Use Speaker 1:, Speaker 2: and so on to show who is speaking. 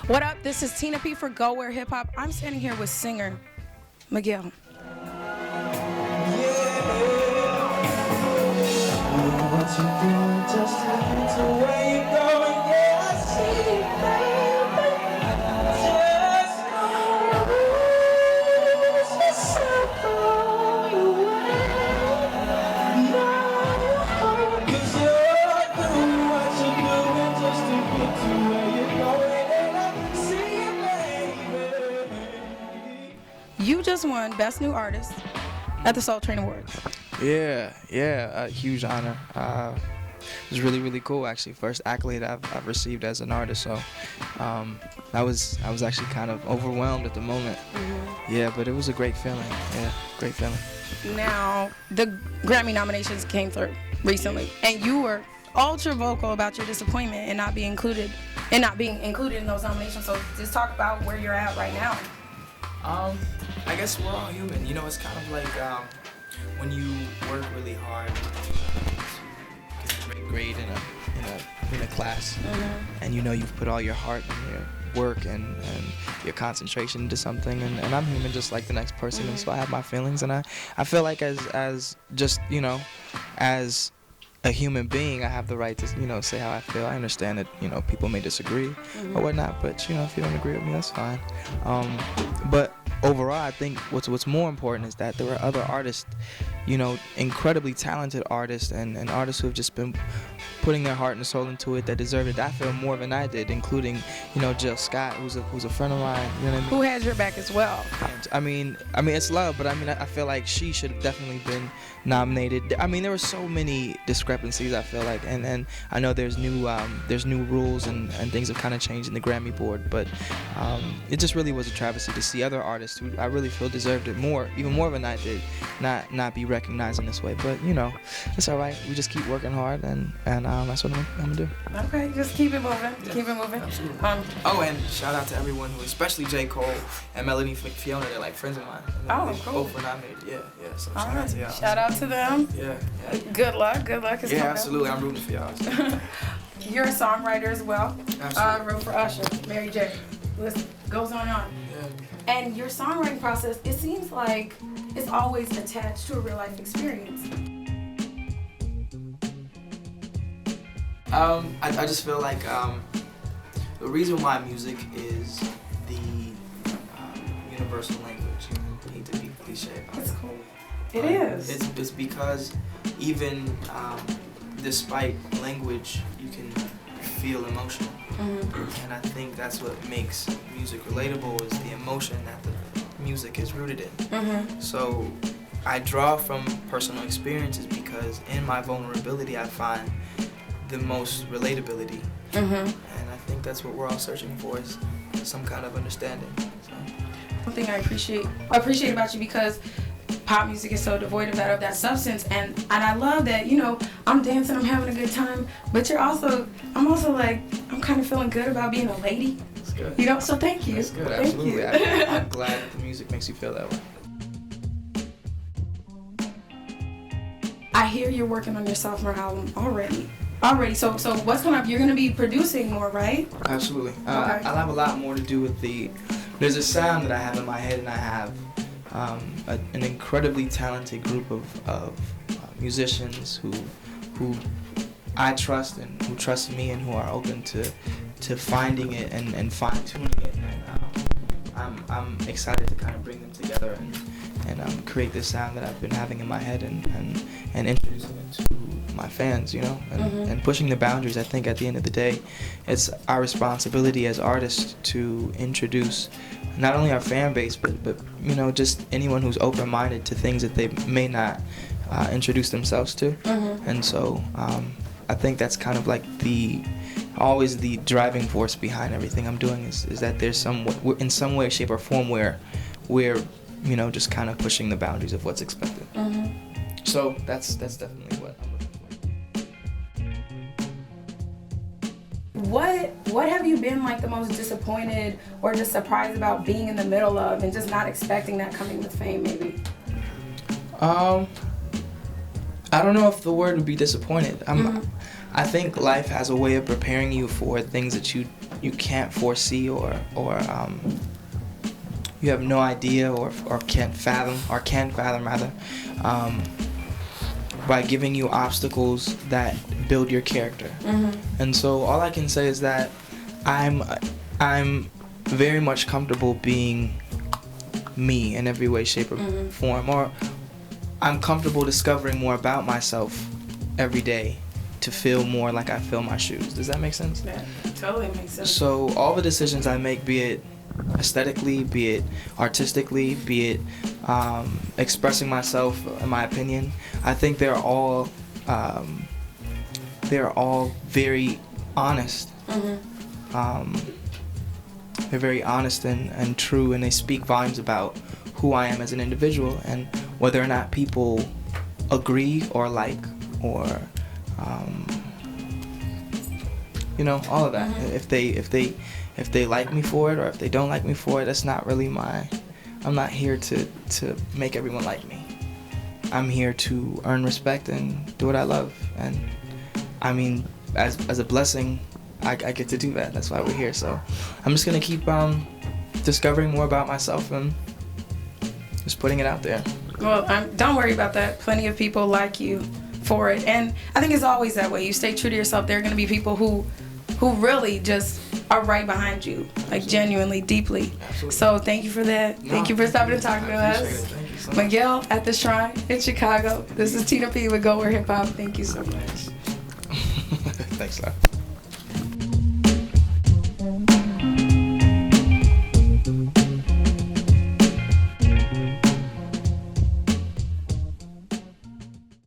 Speaker 1: What up? This is Tina P for Gowhere Hip Hop. I'm standing here with singer Miguel.
Speaker 2: What you doing? Just looking to where you going? Yeah, I see it, baby. Just lose yourself on your way. No, 'cause you're doing what you're doing just to get to where you're going. And I see it, baby.
Speaker 1: You just won Best New Artist at the Soul Train Awards.
Speaker 3: Yeah, a huge honor. It was really cool actually. First accolade I've received as an artist, so I was actually kind of overwhelmed at the moment.
Speaker 1: Mm-hmm.
Speaker 3: Yeah, but it was a great feeling. Yeah, great feeling.
Speaker 1: Now, the Grammy nominations came through recently, and you were ultra vocal about your disappointment in not being included in those nominations. So just talk about where you're at right now.
Speaker 4: I guess we're all human. You know, it's kind of like when you work really hard to get a great grade in a class, and you know you've put all your heart and your work and your concentration into something, and I'm human just like the next person, and so I have my feelings, and I feel like as just, you know, as a human being, I have the right to, you know, say how I feel. I understand that, you know, people may disagree or whatnot, but, you know, if you don't agree with me, that's fine. But overall, I think what's more important is that there were other artists, you know, incredibly talented artists and artists who have just been putting their heart and soul into it that deserved it. I feel more than I did, including, you know, Jill Scott, who's a friend of mine. You know what I mean?
Speaker 1: Who has your back as well?
Speaker 3: I mean, it's love, but I feel like she should have definitely been nominated. I mean, there were so many discrepancies, I feel like, and I know there's new rules and things have kind of changed in the Grammy board, but it just really was a travesty to see other artists who I really feel deserved it even more than I did, not be recognized in this way. But, you know, it's all right. We just keep working hard, and that's what I'm gonna do.
Speaker 1: Okay, just keep it moving.
Speaker 4: Yeah,
Speaker 1: Keep it moving.
Speaker 4: Absolutely. Oh, and shout out to everyone who, especially J. Cole and Melanie Fiona, they're like friends of mine.
Speaker 1: Oh,
Speaker 4: they
Speaker 1: cool.
Speaker 4: Both were nominated. Yeah. So
Speaker 1: All
Speaker 4: shout out to y'all.
Speaker 1: Shout out to them.
Speaker 4: Yeah.
Speaker 1: Good luck. It's
Speaker 4: Yeah,
Speaker 1: coming
Speaker 4: absolutely. I'm rooting for y'all.
Speaker 1: up. You're a songwriter as well.
Speaker 4: Absolutely.
Speaker 1: Wrote for Usher, Mary J. List goes on and on.
Speaker 4: Yeah.
Speaker 1: And your songwriting process, it seems like it's always attached to a real life experience.
Speaker 4: I just feel like the reason why music is the universal language. You need to be cliche about
Speaker 1: It's
Speaker 4: it.
Speaker 1: cool. It is.
Speaker 4: It's because even despite language, you can feel emotion. And I think that's what makes music relatable, is the emotion that the music is rooted in. So I draw from personal experiences because in my vulnerability I find the most relatability. And I think that's what we're all searching for, is some kind of understanding. So.
Speaker 1: One thing I appreciate about you, because pop music is so devoid of that substance, and I love that, you know, I'm dancing, I'm having a good time, but I'm also like, I'm kind of feeling good about being a lady.
Speaker 4: That's good.
Speaker 1: You know, so thank you.
Speaker 4: That's good,
Speaker 1: Thank
Speaker 4: absolutely.
Speaker 1: you.
Speaker 4: I'm glad that the music makes you feel that way.
Speaker 1: I hear you're working on your sophomore album already. So what's coming up? You're gonna be producing more, right?
Speaker 4: Absolutely.
Speaker 1: Okay.
Speaker 4: I'll have a lot more to do with there's a sound that I have in my head, and I have an incredibly talented group of musicians who I trust and who trust me and who are open to finding it and fine tuning it. And I'm excited to kind of bring them together and create this sound that I've been having in my head and introducing it to my fans, you know, and pushing the boundaries. I think at the end of the day, it's our responsibility as artists to introduce not only our fan base, but you know, just anyone who's open-minded to things that they may not introduce themselves to. And so I think that's kind of like always the driving force behind everything I'm doing is that there's in some way, shape, or form where we're, you know, just kind of pushing the boundaries of what's expected. So that's definitely what I'm looking for.
Speaker 1: What have you been like the most disappointed or just surprised about being in the middle of and just not expecting that coming with fame, maybe?
Speaker 4: I don't know if the word would be disappointed. I think life has a way of preparing you for things that you
Speaker 3: you can't foresee or you have no idea or can't fathom rather, by giving you obstacles that build your character. And so all I can say is that I'm very much comfortable being me in every way, shape, or form, or I'm comfortable discovering more about myself every day to feel more like I fill my shoes. Does that make sense?
Speaker 1: That totally makes sense.
Speaker 3: So all the decisions I make, be it aesthetically, be it artistically, be it expressing myself, in my opinion, I think they're all very honest. They're very honest and true, and they speak volumes about who I am as an individual and whether or not people agree or like or all of that. If they like me for it or if they don't like me for it, that's not really I'm not here to make everyone like me. I'm here to earn respect and do what I love. And I mean, as a blessing, I get to do that. That's why we're here. So I'm just gonna keep discovering more about myself and just putting it out there.
Speaker 1: Well, don't worry about that. Plenty of people like you for it. And I think it's always that way. You stay true to yourself. There are going to be people who really just are right behind you, like genuinely, deeply.
Speaker 3: Absolutely.
Speaker 1: So thank you for that. Thank you for stopping and talking to us.
Speaker 3: Thank you so much.
Speaker 1: Miguel at the Shrine in Chicago. This is Tina P with Gowhere Hip Hop. Thank you so much.
Speaker 3: Thanks, sir.